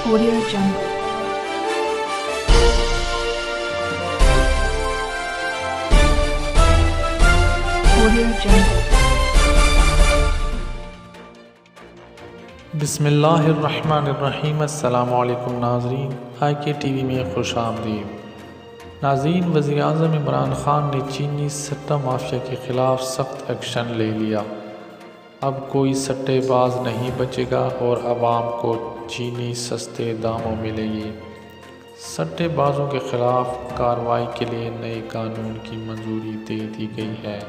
Audio Jungle. Audio Jungle. بسم اللہ الرحمن الرحیم۔ السلام علیکم ناظرین، آئی کے ٹی وی میں خوش آمدید۔ ناظرین، وزیر اعظم عمران خان نے چینی سٹہ مافیا کے خلاف سخت ایکشن لے لیا۔ اب کوئی سٹے باز نہیں بچے گا اور عوام کو چینی سستے داموں ملے گی۔ سٹے بازوں کے خلاف کارروائی کے لیے نئے قانون کی منظوری دے دی گئی ہے۔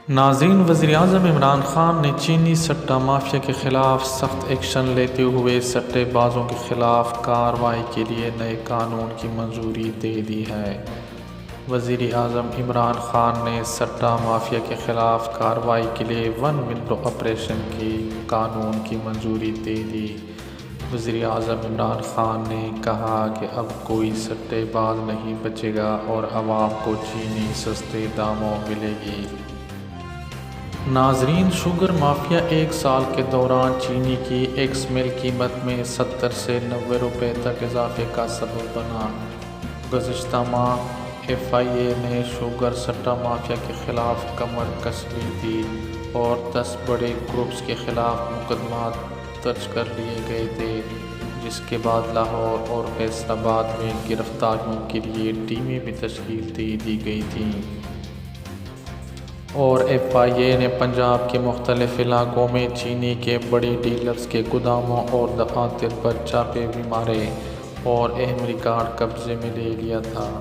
ناظرین، وزیر اعظم عمران خان نے چینی سٹہ مافیا کے خلاف سخت ایکشن لیتے ہوئے سٹے بازوں کے خلاف کارروائی کے لیے نئے قانون کی منظوری دے دی ہے۔ وزیر اعظم عمران خان نے سٹہ مافیا کے خلاف کارروائی کے لیے ون ونڈو آپریشن کے قانون کی منظوری دے دی۔ وزیر اعظم عمران خان نے کہا کہ اب کوئی سٹے باز نہیں بچے گا اور عوام کو چینی سستے داموں ملے گی۔ ناظرین، شوگر مافیا ایک سال کے دوران چینی کی ایکس مل قیمت میں 70 سے 90 روپے تک اضافے کا سبب بنا۔ گزشتہ ماہ ایف آئی اے نے شوگر سٹہ مافیا کے خلاف کمر کس لی تھی اور 10 بڑے گروپس کے خلاف مقدمات درج کر لیے گئے تھے، جس کے بعد لاہور اور فیصل آباد میں گرفتاریوں کے لیے ٹیمیں بھی تشکیل دے دی گئی تھیں، اور ایف آئی اے نے پنجاب کے مختلف علاقوں میں چینی کے بڑے ڈیلرز کے گوداموں اور دفاتر پر چھاپے بھی مارے اور اہم ریکارڈ قبضے میں لے لیا تھا۔